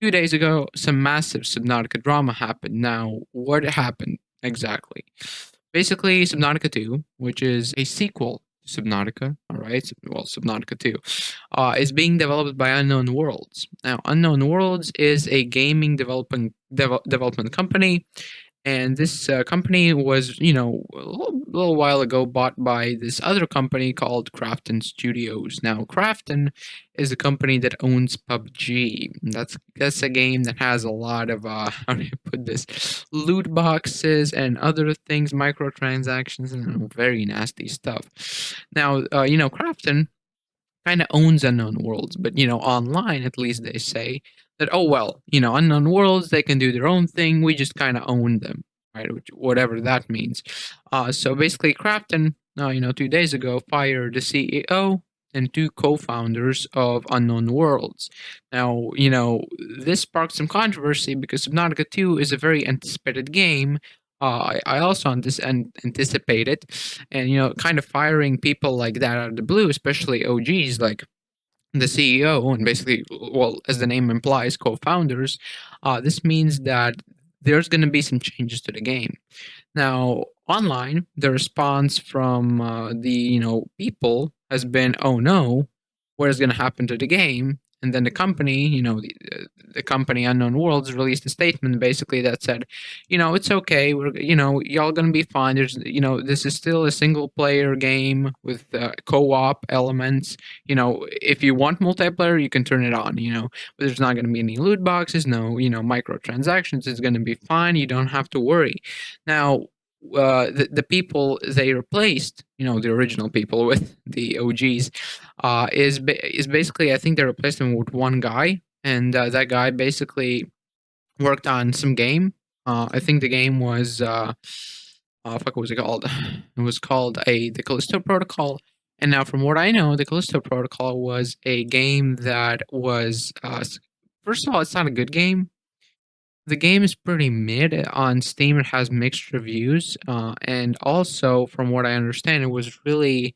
2 days ago, some massive Subnautica drama happened. Now, what happened exactly? Basically, Subnautica 2, which is a sequel to Subnautica, all right, well, Subnautica 2, is being developed by Unknown Worlds. Now, Unknown Worlds is a gaming development company, and this company was, a little while ago bought by this other company called Crafton Studios. Now, Crafton is a company that owns PUBG. That's a game that has a lot of how do you put this, loot boxes and other things, microtransactions, and very nasty stuff. Now, Crafton kind of owns Unknown Worlds, but online at least they say that, oh well, Unknown Worlds, they can do their own thing. We just kind of own them, right? Whatever that means. So basically, Crafton, 2 days ago, fired the CEO and two co-founders of Unknown Worlds. Now, this sparked some controversy because Subnautica 2 is a very anticipated game. I also anticipate it, and kind of firing people like that out of the blue, especially OGs like the CEO and basically, well, as the name implies, co-founders. This means that there's going to be some changes to the game. Now, online, the response from the people has been, "Oh no, what is going to happen to the game?" And then the company, the company Unknown Worlds released a statement basically that said, it's okay. We're, y'all gonna be fine. There's, this is still a single player game with co-op elements. If you want multiplayer, you can turn it on. But there's not gonna be any loot boxes, no, microtransactions. It's gonna be fine. You don't have to worry. Now, the people they replaced, the original people with the OGs, is basically, I think they replaced him with one guy, and that guy basically worked on some game. I think the game was fuck, what was it called? It was called the Callisto Protocol. And now, from what I know, the Callisto Protocol was a game that was first of all, it's not a good game. The game is pretty mid on Steam. It has mixed reviews, and also, from what I understand, it was really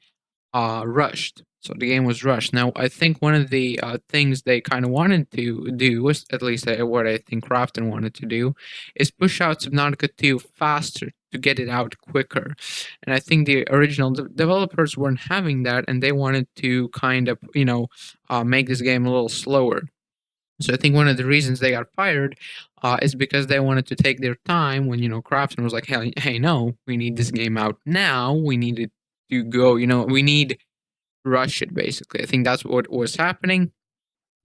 rushed. So the game was rushed. Now, I think one of the things they kind of wanted to do, was at least what I think Crafton wanted to do, is push out Subnautica 2 faster to get it out quicker. And I think the original developers weren't having that, and they wanted to kind of, make this game a little slower. So I think one of the reasons they got fired is because they wanted to take their time when Crafton was like, hey, no, we need this game out now. We need it to go. We need to rush it. Basically, I think that's what was happening.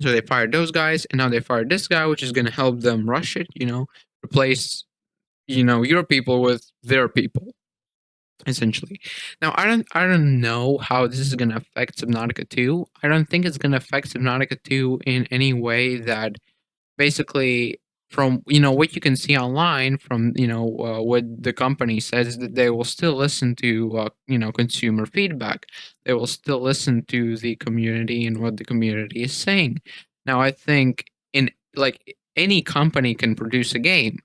So they fired those guys, and now they fired this guy, which is going to help them rush it. Replace your people with their people, essentially. Now, I don't know how this is going to affect Subnautica 2. I don't think it's going to affect Subnautica 2 in any way that basically, from what you can see online, from what the company says, is that they will still listen to consumer feedback. They will still listen to the community and what the community is saying. Now, I think, in like, any company can produce a game,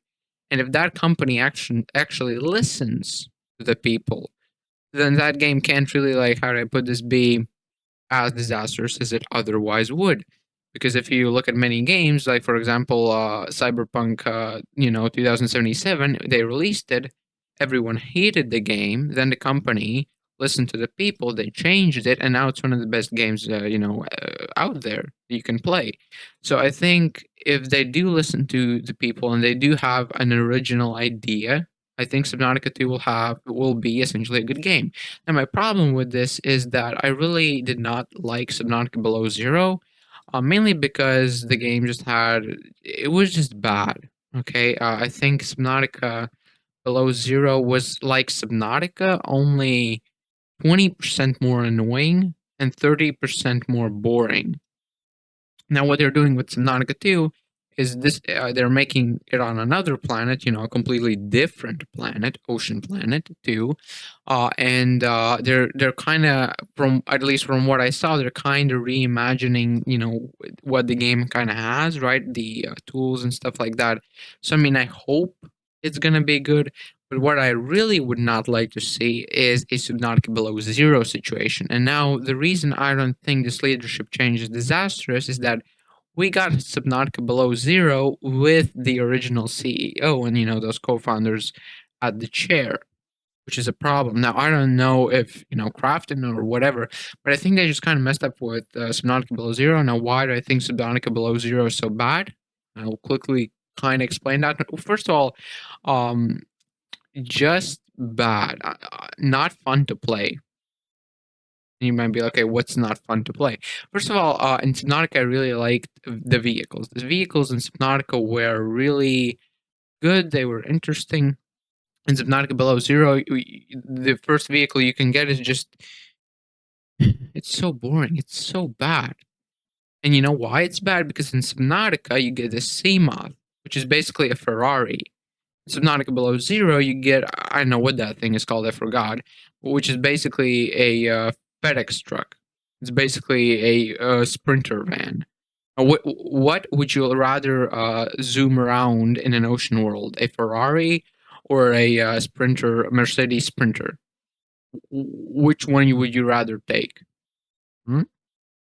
and if that company actually listens to the people, then that game can't really, like, how do I put this, be as disastrous as it otherwise would. Because if you look at many games, like for example, Cyberpunk, 2077, they released it. Everyone hated the game. Then the company listened to the people. They changed it, and now it's one of the best games, out there you can play. So I think if they do listen to the people and they do have an original idea, I think Subnautica 2 will be essentially a good game. And my problem with this is that I really did not like Subnautica Below Zero, mainly because the game it was just bad. Okay, I think Subnautica Below Zero was like Subnautica, only 20% more annoying and 30% more boring. Now, what they're doing with Subnautica 2 is this: they're making it on another planet, a completely different planet, ocean planet too, and they're kind of, from at least from what I saw, they're kind of reimagining, what the game kind of has, right? The tools and stuff like that. So I mean, I hope it's gonna be good. But what I really would not like to see is a Subnautica Below Zero situation. And now the reason I don't think this leadership change is disastrous is that we got Subnautica Below Zero with the original CEO and those co-founders at the chair, which is a problem. Now I don't know if Crafton or whatever, but I think they just kind of messed up with Subnautica Below Zero. Now why do I think Subnautica Below Zero is so bad? I'll quickly kind of explain that. First of all, um, just bad, not fun to play. You might be like, okay, what's not fun to play? First of all, in Subnautica, I really liked the vehicles. The vehicles in Subnautica were really good. They were interesting. In Subnautica Below Zero, the first vehicle you can get is just, it's so boring. It's so bad. And you know why it's bad? Because in Subnautica, you get a Seamoth, which is basically a Ferrari. Subnautica Below Zero, you get, I don't know what that thing is called, I forgot, which is basically a FedEx truck. It's basically a sprinter van. What would you rather zoom around in an ocean world? A Ferrari or a sprinter, a Mercedes Sprinter? Which one would you rather take? Hmm?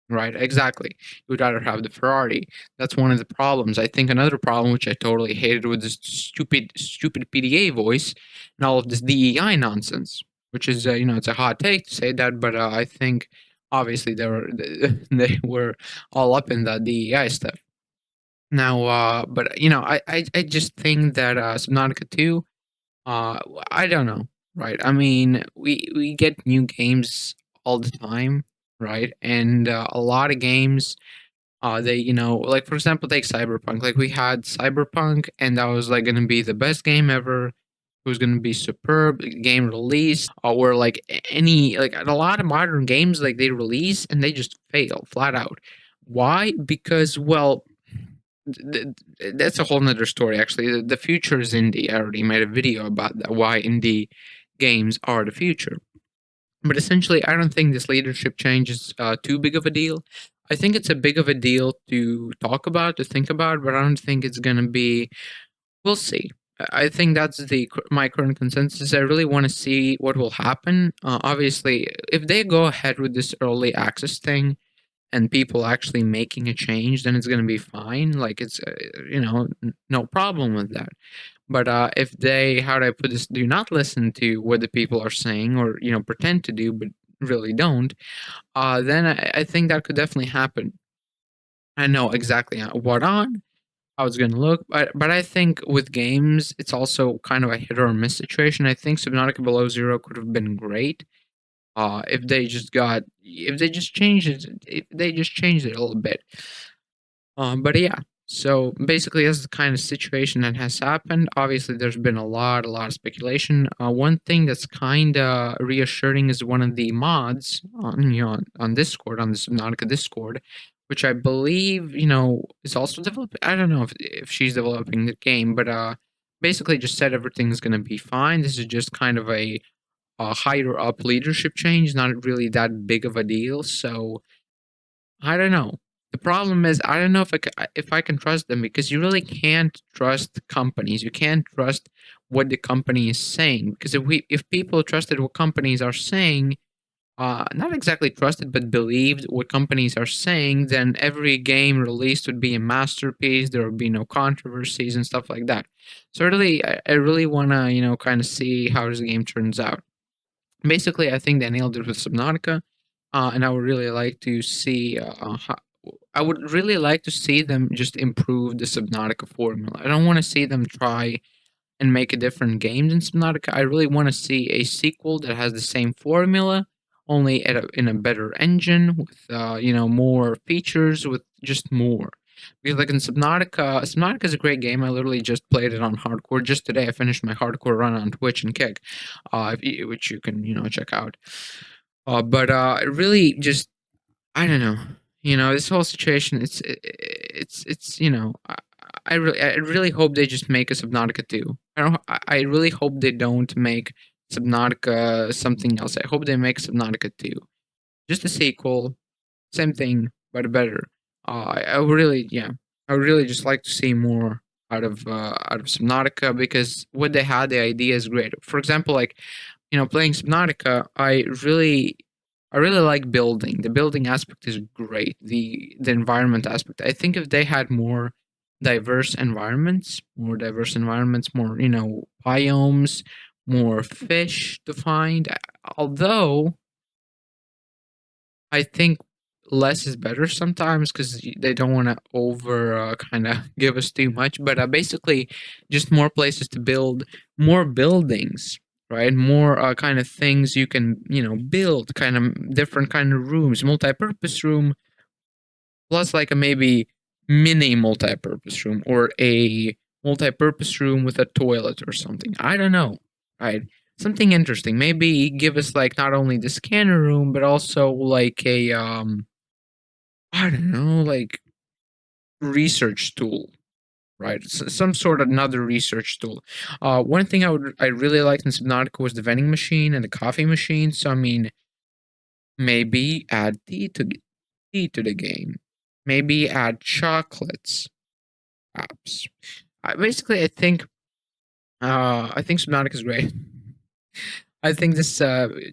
Right, exactly. You would rather have the Ferrari. That's one of the problems. I think another problem, which I totally hated, was this stupid PDA voice and all of this DEI nonsense. Which is, it's a hot take to say that, but I think obviously they were all up in that DEI stuff. Now, but I just think that Subnautica 2, uh, I don't know, right? I mean, we get new games all the time, right? And a lot of games, they like for example, take Cyberpunk. Like we had Cyberpunk, and that was like going to be the best game ever. It was going to be superb game release, or like any like a lot of modern games like they release and they just fail flat out. Why? Because well, that's a whole nother story actually. The future is indie. I already made a video about that, why indie games are the future. But essentially, I don't think this leadership change is too big of a deal. I think it's a big of a deal to talk about, to think about, but I don't think it's going to be. We'll see. I think that's my current consensus. I really want to see what will happen. Obviously, if they go ahead with this early access thing and people actually making a change, then it's going to be fine. Like it's, no problem with that. But if they, how do I put this, do not listen to what the people are saying or, pretend to do, but really don't, then I think that could definitely happen. I know exactly what on, how it's going to look. But I think with games, it's also kind of a hit or miss situation. I think Subnautica Below Zero could have been great if they just changed it, if they just changed it a little bit. But yeah, so basically, that's the kind of situation that has happened. Obviously, there's been a lot of speculation. One thing that's kind of reassuring is one of the mods on Discord, on the Subnautica Discord, which I believe is also developing. I don't know if she's developing the game, but basically just said everything's gonna be fine. This is just kind of a higher up leadership change, not really that big of a deal. So I don't know. The problem is I don't know if I can trust them because you really can't trust companies. You can't trust what the company is saying because if people trusted what companies are saying, not exactly trusted but believed what companies are saying, then every game released would be a masterpiece. There would be no controversies and stuff like that. So I really want to kind of see how this game turns out. Basically, I think they nailed it with Subnautica, and I would really like to see. I would really like to see them just improve the Subnautica formula. I don't want to see them try and make a different game than Subnautica. I really want to see a sequel that has the same formula, only in a better engine with more features, with just more. Because like in Subnautica is a great game. I literally just played it on hardcore. Just today, I finished my hardcore run on Twitch and Kick, which you can check out. But really, just I don't know. This whole situation. It's I really hope they just make a Subnautica 2. I really hope they don't make Subnautica something else. I hope they make Subnautica 2. Just a sequel, same thing, but better. I would really, yeah, I would really just like to see more out of Subnautica because what they had, the idea is great. For example, like playing Subnautica, I really like building. The building aspect is great. The environment aspect. I think if they had more diverse environments, more biomes, more fish to find. Although I think less is better sometimes because they don't want to over kind of give us too much. But basically, just more places to build, more buildings, right? More kind of things you can build, kind of different kind of rooms, multi-purpose room, plus like a maybe mini multi-purpose room or a multi-purpose room with a toilet or something. I don't know, right? Something interesting. Maybe give us like not only the scanner room but also like a I don't know, like research tool, right? Some sort of another research tool. One thing I really liked in Subnautica was the vending machine and the coffee machine. So I mean, maybe add tea to the game. Maybe add chocolates, apps. Basically, I think Subnautica is great. I think this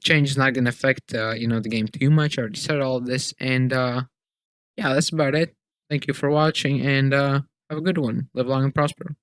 change is not going to affect the game too much. I already said all of this, and yeah, that's about it. Thank you for watching, and have a good one. Live long and prosper.